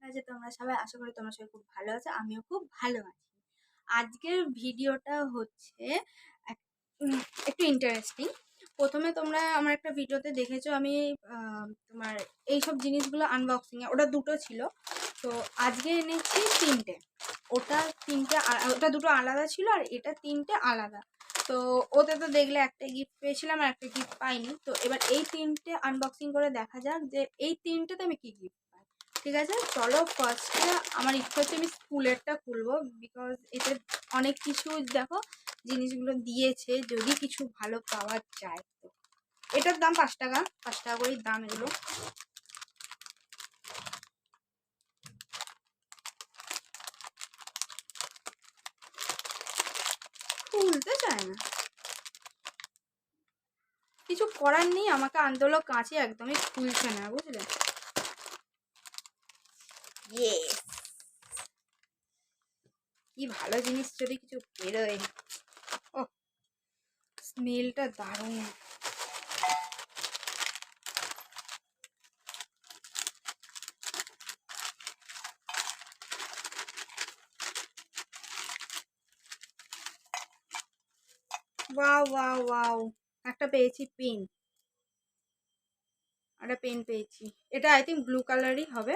আছে তোমরা সবাই? আশা করি তোমরা সবাই খুব ভালো আছো, আমিও খুব ভালো আছি। আজকের ভিডিওটা হচ্ছে এক- একটু ইন্টারেস্টিং। প্রথমে তোমরা আমার একটা ভিডিওতে দেখেছো আমি তোমার এইসব জিনিসগুলো আনবক্সিং এ, ওটা দুটো ছিল। তো আজকে এনেছি তিনটে। ওটা দুটো আলাদা ছিল আর এটা তিনটে আলাদা। তো ওতে তো দেখলে একটা গিফট পেয়েছিলাম আর একটা গিফট পাইনি। তো এবার এই তিনটে আনবক্সিং করে দেখা যাক যে এই তিনটেতে আমি কি গিফট পাই। ঠিক আছে, চলো ফার্স্টে আমার ইচ্ছা হচ্ছে আমি স্কুলেরটা খুলবো, বিকজ এতে অনেক কিছু দেখো জিনিসগুলো দিয়েছে, যদি কিছু ভালো পাওয়া যায়। তো এটার দাম 5 টাকা, 5 টাকা করেই দাম এগুলো। খুলতে চায় না, কিছু করার নেই, আমাকে আনতে হলো কাঁচে, একদমই খুলছে না, বুঝলে। ইয়েস, কি ভালো জিনিস যদি কিছু বেরোয়। ও, স্মেলটা দারুণ। ওয়াও ওয়াও ওয়াও, একটা পেয়েছি পেন, একটা পেন পেয়েছি। এটা আই থিঙ্ক ব্লু কালারই হবে,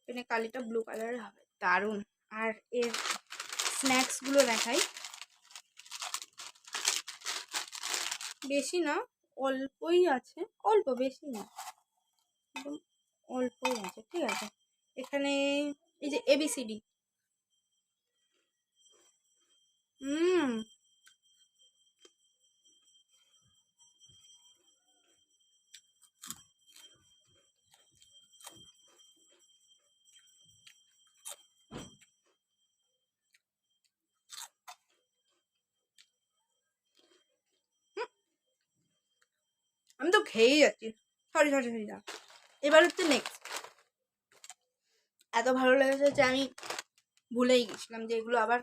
পেনের কালিটা ব্লু কালারের হবে, দারুণ। আর এর স্ন্যাক্সগুলো দেখাই। বেশি না, অল্পই আছে, অল্প, বেশি না, একদম অল্পই আছে। ঠিক আছে, এখানে এই যে এবিসিডি। হুম, আমি তো খেয়েই যাচ্ছি। সরি সরি সরি, না, এবার হচ্ছে নেক্সট। এত ভালো লেগেছে যে আমি ভুলেই গেছিলাম যে এগুলো আবার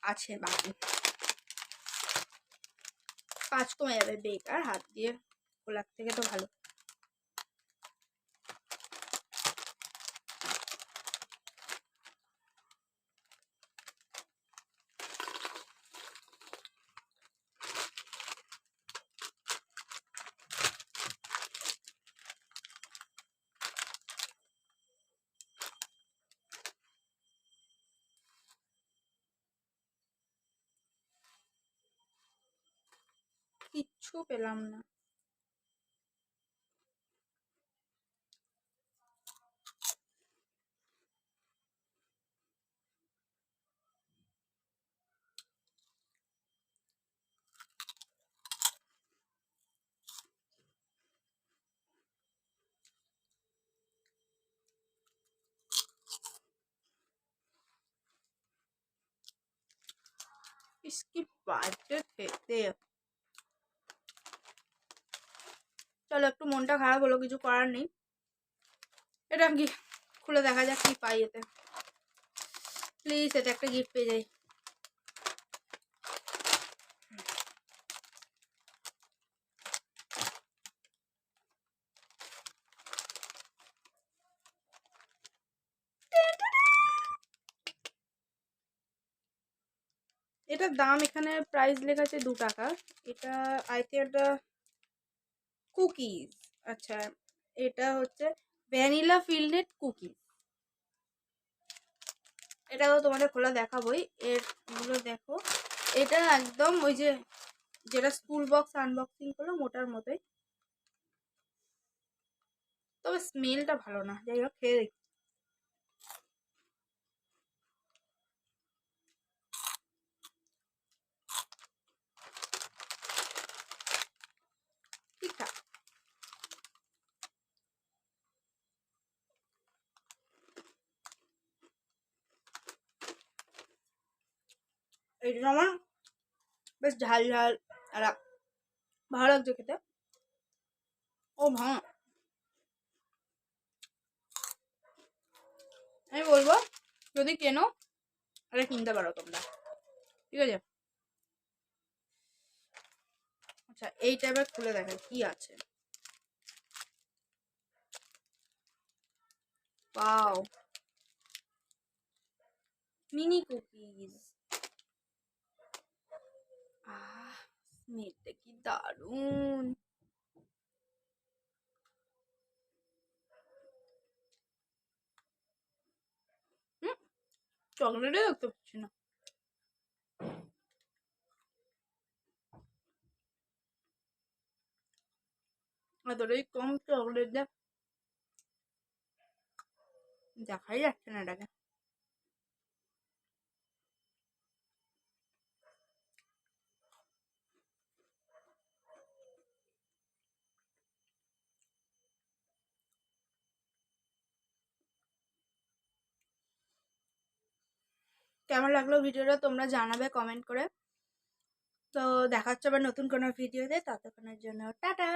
আছে বাকি। কাজ কমে যাবে, বেকার হাত দিয়ে খোলার থেকে তো ভালো। কিচ্ছু পেলাম না। इसकी বাজে খেতে। চলো, একটু মনটা খারাপ হলো, কিছু করার নেই। এটা কি খুলে দেখা যাক কি পাই এতে। প্লিজ এতে একটা গিফট পেয়ে যাই। এটার দাম এখানে প্রাইস লেখা আছে 2 টাকা। এটা আই থিঙ্ক এটা কুকিজ। আচ্ছা, এটা হচ্ছে ভ্যানিলা ফিল্ডেড কুকিজ। এটা তো তোমাদের খোলা দেখাবোই। এগুলো দেখো, এটা একদম ওই যে যেটা স্কুল বক্স আনবক্সিং করলাম ওটার মতোই, তবে স্মেলটা ভালো না। যাই হোক, খেয়ে দেখি। ঠিকঠাক। এটা আমার বেশ ঝাল ঝাল আর ভালো লাগছে খেতে। ও ভাঙা, আমি বলবো যদি কেনো এটা কিনতে পারো তোমরা, ঠিক আছে। আচ্ছা, এই টাইপের খুলে দেখায় কি আছে। Wow, mini cookies. স্মেলটা কি দারুণ। চকলেটে দেখতে পাচ্ছি না। এতটাই কম চকলেট দেখাই যাচ্ছে না এটাকে। কেমন লাগলো ভিডিওটা তোমরা জানাবে কমেন্ট করে। তো দেখা হচ্ছে আবার নতুন কোনো ভিডিওতে, ততক্ষণের জন্য টাটা।